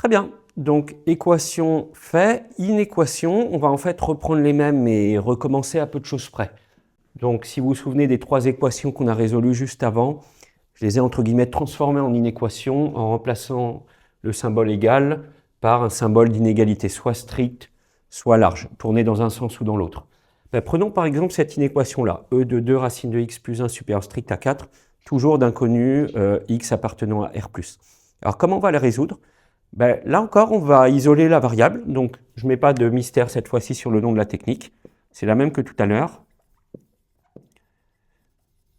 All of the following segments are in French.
Très bien. Donc, équation fait, inéquation, on va en fait reprendre les mêmes et recommencer à peu de choses près. Donc, si vous vous souvenez des trois équations qu'on a résolues juste avant, je les ai entre guillemets transformées en inéquations en remplaçant le symbole égal par un symbole d'inégalité, soit strict, soit large, tourné dans un sens ou dans l'autre. Prenons par exemple cette inéquation-là, e de 2 racine de x plus 1 supérieur strict à 4, toujours d'inconnu x appartenant à R+. Alors comment on va la résoudre? Là encore, on va isoler la variable, donc je ne mets pas de mystère cette fois-ci sur le nom de la technique, c'est la même que tout à l'heure.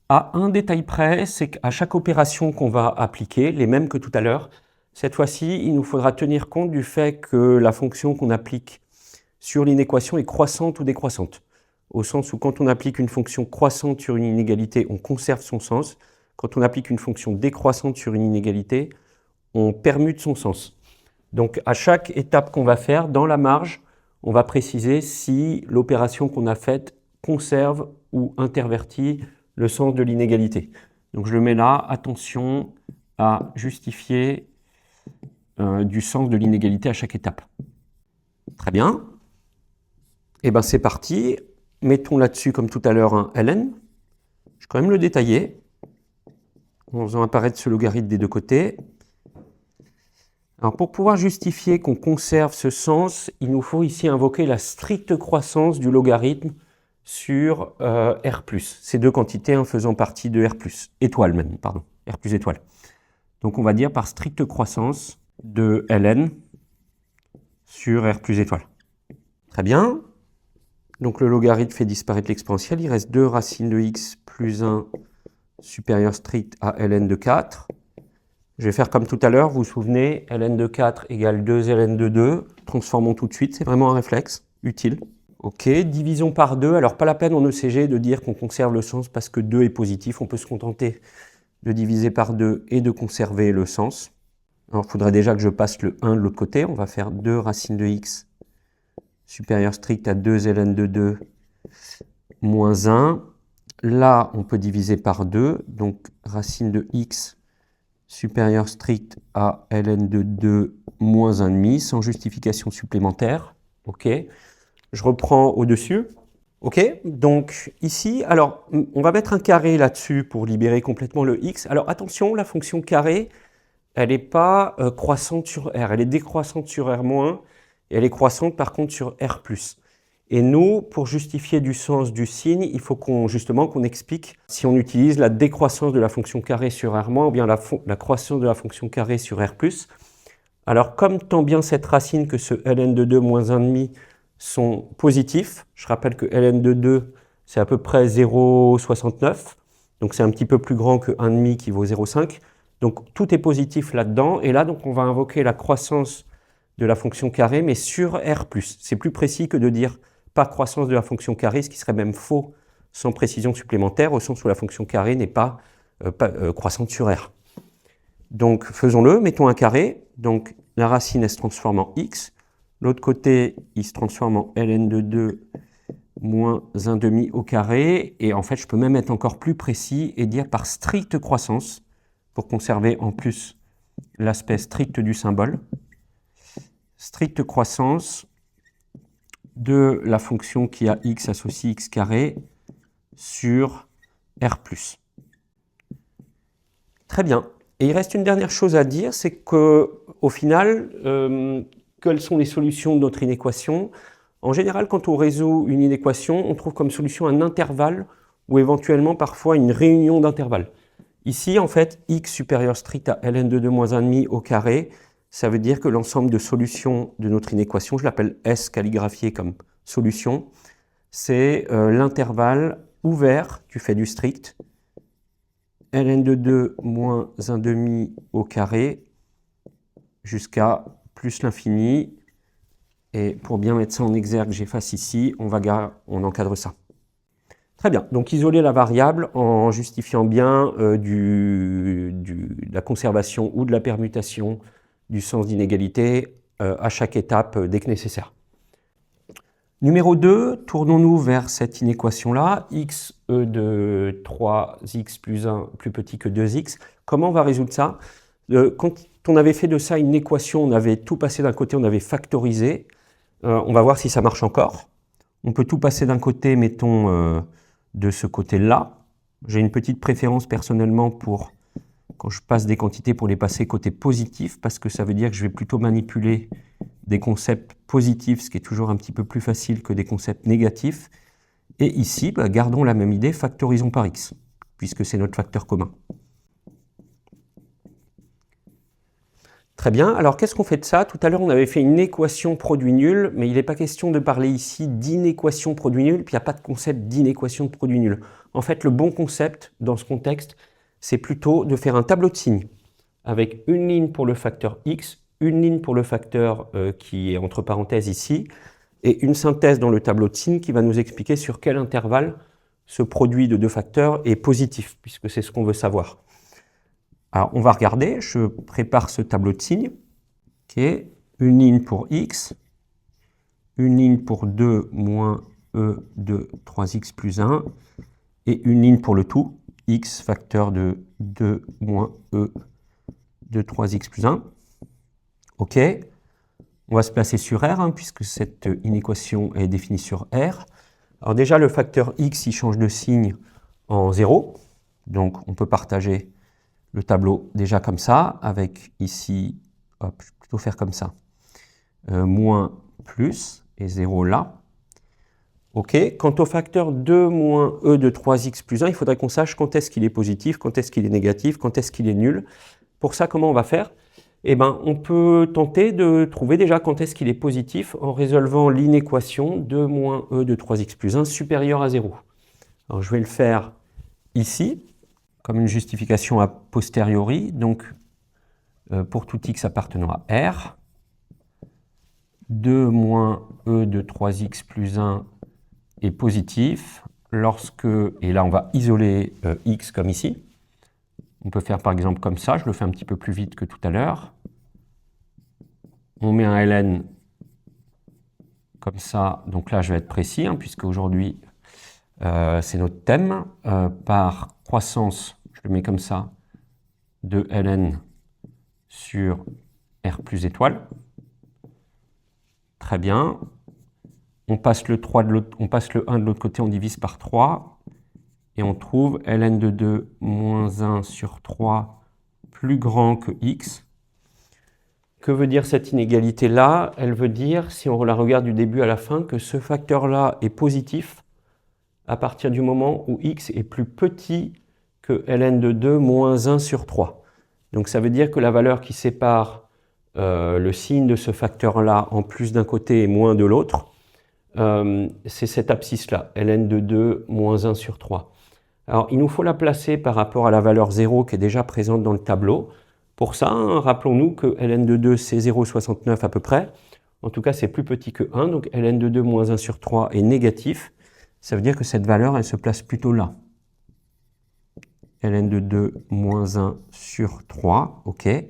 À un détail près, c'est qu'à chaque opération qu'on va appliquer, les mêmes que tout à l'heure, cette fois-ci, il nous faudra tenir compte du fait que la fonction qu'on applique sur l'inéquation est croissante ou décroissante. Au sens où quand on applique une fonction croissante sur une inégalité, on conserve son sens. Quand on applique une fonction décroissante sur une inégalité, on permute son sens. Donc à chaque étape qu'on va faire, dans la marge, on va préciser si l'opération qu'on a faite conserve ou intervertit le sens de l'inégalité. Donc je le mets là, attention à justifier du sens de l'inégalité à chaque étape. Très bien. Et bien c'est parti. Mettons là-dessus, comme tout à l'heure, un ln. Je vais quand même le détailler, en faisant apparaître ce logarithme des deux côtés. Alors pour pouvoir justifier qu'on conserve ce sens, il nous faut ici invoquer la stricte croissance du logarithme sur R+. Ces deux quantités faisant partie de R+, étoile même, pardon, R+ étoile. Donc on va dire par stricte croissance de ln sur R+ étoile. Très bien. Donc le logarithme fait disparaître l'exponentielle, il reste 2 racines de x plus 1 supérieur strict à ln de 4. Je vais faire comme tout à l'heure, vous vous souvenez, ln de 4 égale 2 ln de 2. Transformons tout de suite, c'est vraiment un réflexe utile. Ok, divisons par 2. Alors pas la peine en ECG de dire qu'on conserve le sens parce que 2 est positif. On peut se contenter de diviser par 2 et de conserver le sens. Alors il faudrait déjà que je passe le 1 de l'autre côté. On va faire 2 racines de x supérieur strict à 2 ln de 2 moins 1. Là, on peut diviser par 2. Donc racine de x supérieur strict à ln de 2 moins 1,5 sans justification supplémentaire. Ok. Je reprends au-dessus. Ok. Donc ici, alors on va mettre un carré là-dessus pour libérer complètement le x. Alors attention, la fonction carré, elle n'est pas croissante sur R, elle est décroissante sur R-, et elle est croissante par contre sur R+. Et nous, pour justifier du sens du signe, il faut justement qu'on explique si on utilise la décroissance de la fonction carré sur R- ou bien la croissance de la fonction carré sur R+. Alors, comme tant bien cette racine que ce ln de 2 moins 1,5 sont positifs, je rappelle que ln de 2, c'est à peu près 0,69, donc c'est un petit peu plus grand que 1,5 qui vaut 0,5. Donc, tout est positif là-dedans. Et là, donc, on va invoquer la croissance de la fonction carré, mais sur R+. C'est plus précis que de dire par croissance de la fonction carré, ce qui serait même faux sans précision supplémentaire, au sens où la fonction carré n'est pas, croissante sur R. Donc faisons-le, mettons un carré, donc la racine elle se transforme en x, l'autre côté il se transforme en ln de 2 moins 1,5 au carré, et en fait je peux même être encore plus précis et dire par stricte croissance, pour conserver en plus l'aspect strict du symbole, stricte croissance de la fonction qui a x associé x carré sur R+. Très bien. Et il reste une dernière chose à dire, c'est qu'au final, quelles sont les solutions de notre inéquation? En général, quand on résout une inéquation, on trouve comme solution un intervalle ou éventuellement parfois une réunion d'intervalles. Ici, en fait, x supérieur strict à ln de 2 moins 1,5 au carré, ça veut dire que l'ensemble de solutions de notre inéquation, je l'appelle S calligraphié comme solution, c'est l'intervalle ouvert, tu fais du strict, ln de 2 moins 1,5 au carré, jusqu'à plus l'infini. Et pour bien mettre ça en exergue, j'efface ici, on encadre ça. Très bien, donc isoler la variable en justifiant bien de la conservation ou de la permutation du sens d'inégalité à chaque étape dès que nécessaire. Numéro 2, tournons-nous vers cette inéquation-là, x de 3x plus 1 plus petit que 2x. Comment on va résoudre ça? Quand on avait fait de ça une équation, on avait tout passé d'un côté, on avait factorisé. On va voir si ça marche encore. On peut tout passer d'un côté, mettons, de ce côté-là. J'ai une petite préférence personnellement pour, quand je passe des quantités, pour les passer côté positif, parce que ça veut dire que je vais plutôt manipuler des concepts positifs, ce qui est toujours un petit peu plus facile que des concepts négatifs. Et ici, gardons la même idée, factorisons par x, puisque c'est notre facteur commun. Très bien, alors qu'est-ce qu'on fait de ça? Tout à l'heure, on avait fait une équation produit nul, mais il n'est pas question de parler ici d'inéquation produit nul, puis il n'y a pas de concept d'inéquation de produit nul. En fait, le bon concept dans ce contexte, c'est plutôt de faire un tableau de signes, avec une ligne pour le facteur x, une ligne pour le facteur qui est entre parenthèses ici, et une synthèse dans le tableau de signes qui va nous expliquer sur quel intervalle ce produit de deux facteurs est positif, puisque c'est ce qu'on veut savoir. Alors, on va regarder, je prépare ce tableau de signes, qui est une ligne pour x, une ligne pour 2 moins e de 3x plus 1, et une ligne pour le tout, x facteur de 2 moins e de 3x plus 1. OK. On va se placer sur R, puisque cette inéquation est définie sur R. Alors déjà, le facteur x, il change de signe en 0. Donc, on peut partager le tableau déjà comme ça, avec ici, hop, je vais plutôt faire comme ça, moins, plus, et 0 là. OK. Quant au facteur 2 moins e de 3x plus 1, il faudrait qu'on sache quand est-ce qu'il est positif, quand est-ce qu'il est négatif, quand est-ce qu'il est nul. Pour ça, comment on va faire? Eh bien, on peut tenter de trouver déjà quand est-ce qu'il est positif en résolvant l'inéquation 2 moins e de 3x plus 1 supérieur à 0. Alors, je vais le faire ici, comme une justification a posteriori. Donc, pour tout x appartenant à R, 2 moins e de 3x plus 1 est positif lorsque, et là on va isoler x comme ici. On peut faire par exemple comme ça, je le fais un petit peu plus vite que tout à l'heure. On met un ln comme ça, donc là je vais être précis, puisque aujourd'hui c'est notre thème. Par croissance, je le mets comme ça, de ln sur R plus étoile. Très bien. On passe le 3 de l'autre, on passe le 1 de l'autre côté, on divise par 3. Et on trouve ln de 2 moins 1 sur 3 plus grand que x. Que veut dire cette inégalité-là? Elle veut dire, si on la regarde du début à la fin, que ce facteur-là est positif à partir du moment où x est plus petit que ln de 2 moins 1 sur 3. Donc ça veut dire que la valeur qui sépare le signe de ce facteur-là en plus d'un côté et moins de l'autre, c'est cette abscisse-là, ln de 2 moins 1 sur 3. Alors, il nous faut la placer par rapport à la valeur 0 qui est déjà présente dans le tableau. Pour ça, rappelons-nous que ln de 2, c'est 0,69 à peu près. En tout cas, c'est plus petit que 1. Donc, ln de 2 moins 1 sur 3 est négatif. Ça veut dire que cette valeur, elle se place plutôt là. ln de 2 moins 1 sur 3. OK. Et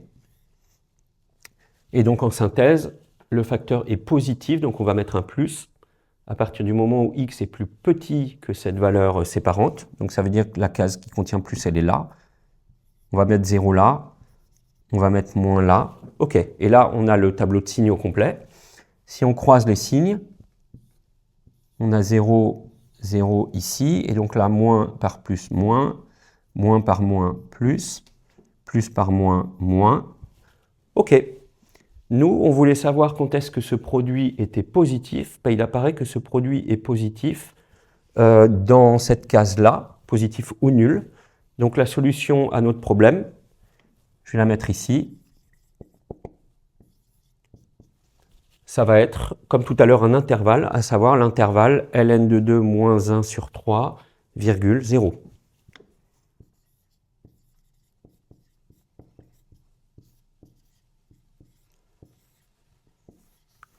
donc, en synthèse, le facteur est positif. Donc, on va mettre un plus à partir du moment où x est plus petit que cette valeur séparante. Donc ça veut dire que la case qui contient plus, elle est là. On va mettre 0 là. On va mettre moins là. OK. Et là, on a le tableau de signes au complet. Si on croise les signes, on a 0, 0 ici. Et donc là, moins par plus, moins par moins, plus par moins, moins. OK. Nous, on voulait savoir quand est-ce que ce produit était positif. Il apparaît que ce produit est positif dans cette case-là, positif ou nul. Donc la solution à notre problème, je vais la mettre ici. Ça va être, comme tout à l'heure, un intervalle, à savoir l'intervalle ln de 2 moins 1 sur 3, virgule 0.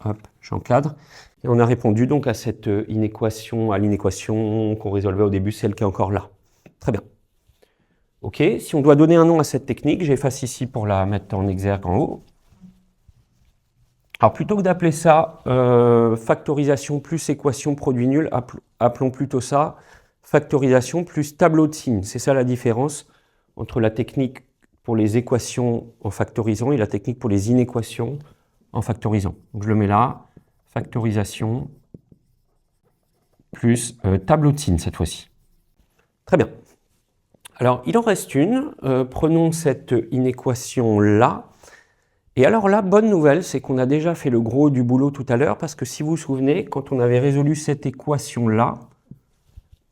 Hop, j'encadre. Et on a répondu donc à cette inéquation, à l'inéquation qu'on résolvait au début, celle qui est encore là. Très bien. OK, si on doit donner un nom à cette technique, j'efface ici pour la mettre en exergue en haut. Alors plutôt que d'appeler ça factorisation plus équation produit nul, appelons plutôt ça factorisation plus tableau de signes. C'est ça la différence entre la technique pour les équations en factorisant et la technique pour les inéquations en factorisant. Donc je le mets là, factorisation plus tableau de signes cette fois-ci. Très bien. Alors il en reste une. Prenons cette inéquation-là. Et alors la bonne nouvelle, c'est qu'on a déjà fait le gros du boulot tout à l'heure, parce que si vous vous souvenez, quand on avait résolu cette équation-là,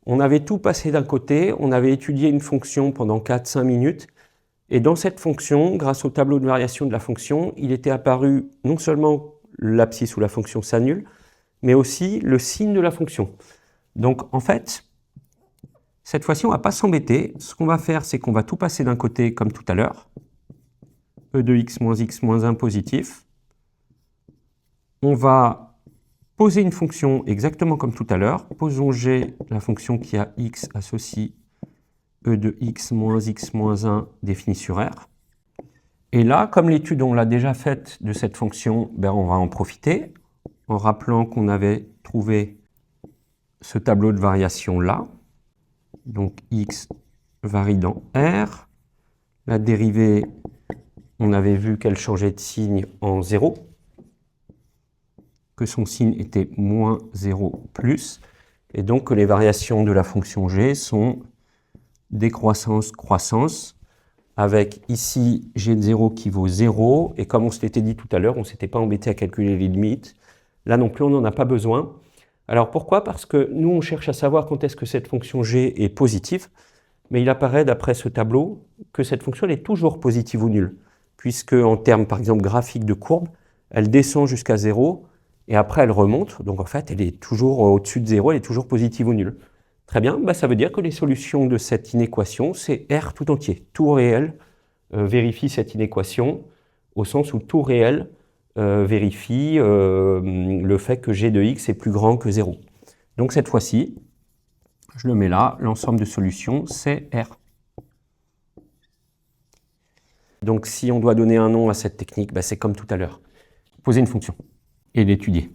on avait tout passé d'un côté, on avait étudié une fonction pendant 4-5 minutes, et dans cette fonction, grâce au tableau de variation de la fonction, il était apparu non seulement l'abscisse où la fonction s'annule, mais aussi le signe de la fonction. Donc en fait, cette fois-ci, on ne va pas s'embêter. Ce qu'on va faire, c'est qu'on va tout passer d'un côté comme tout à l'heure. E de x moins 1 positif. On va poser une fonction exactement comme tout à l'heure. Posons G, la fonction qui a x associe E de x moins 1 défini sur R. Et là, comme l'étude on l'a déjà faite de cette fonction, on va en profiter en rappelant qu'on avait trouvé ce tableau de variation là. Donc x varie dans R. La dérivée, on avait vu qu'elle changeait de signe en 0, que son signe était moins 0 plus, et donc que les variations de la fonction g sont décroissance, croissance, avec ici g de 0 qui vaut 0, et comme on se l'était dit tout à l'heure, on ne s'était pas embêté à calculer les limites. Là non plus, on n'en a pas besoin. Alors pourquoi? Parce que nous, on cherche à savoir quand est-ce que cette fonction g est positive, mais il apparaît d'après ce tableau que cette fonction elle est toujours positive ou nulle, puisque en termes par exemple graphiques de courbe, elle descend jusqu'à 0, et après elle remonte, donc en fait elle est toujours au-dessus de 0, elle est toujours positive ou nulle. Très bien, ça veut dire que les solutions de cette inéquation, c'est R tout entier. Tout réel vérifie cette inéquation, au sens où tout réel vérifie le fait que g de x est plus grand que 0. Donc cette fois-ci, je le mets là, l'ensemble de solutions, c'est R. Donc si on doit donner un nom à cette technique, c'est comme tout à l'heure. Poser une fonction et l'étudier.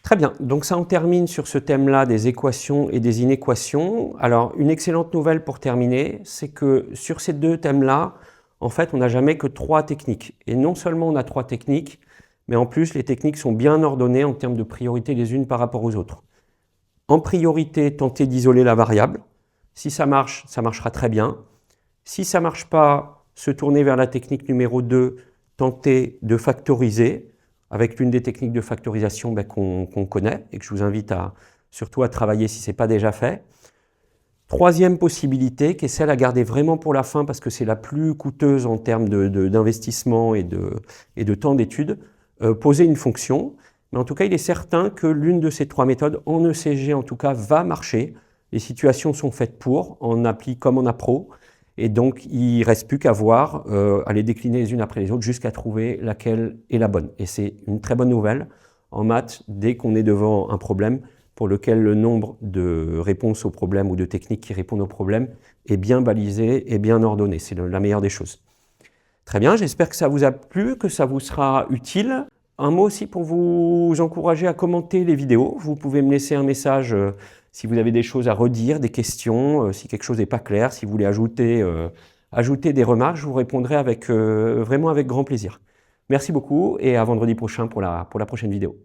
Très bien, donc ça on termine sur ce thème-là des équations et des inéquations. Alors une excellente nouvelle pour terminer, c'est que sur ces deux thèmes-là, en fait on n'a jamais que 3 techniques. Et non seulement on a 3 techniques, mais en plus les techniques sont bien ordonnées en termes de priorité les unes par rapport aux autres. En priorité, tenter d'isoler la variable. Si ça marche, ça marchera très bien. Si ça ne marche pas, se tourner vers la technique numéro 2, tenter de factoriser, avec l'une des techniques de factorisation qu'on connaît et que je vous invite surtout à travailler si ce n'est pas déjà fait. Troisième possibilité, qui est celle à garder vraiment pour la fin parce que c'est la plus coûteuse en termes d'investissement et de temps d'étude, poser une fonction. Mais en tout cas, il est certain que l'une de ces 3 méthodes, en ECG en tout cas, va marcher. Les situations sont faites pour, en appli comme en appro. Et donc, il ne reste plus qu'à voir, à les décliner les unes après les autres jusqu'à trouver laquelle est la bonne. Et c'est une très bonne nouvelle en maths, dès qu'on est devant un problème pour lequel le nombre de réponses au problème ou de techniques qui répondent au problème est bien balisé et bien ordonné. C'est la meilleure des choses. Très bien, j'espère que ça vous a plu, que ça vous sera utile. Un mot aussi pour vous encourager à commenter les vidéos. Vous pouvez me laisser un message si vous avez des choses à redire, des questions, si quelque chose n'est pas clair, si vous voulez ajouter des remarques, je vous répondrai vraiment avec grand plaisir. Merci beaucoup et à vendredi prochain pour la prochaine vidéo.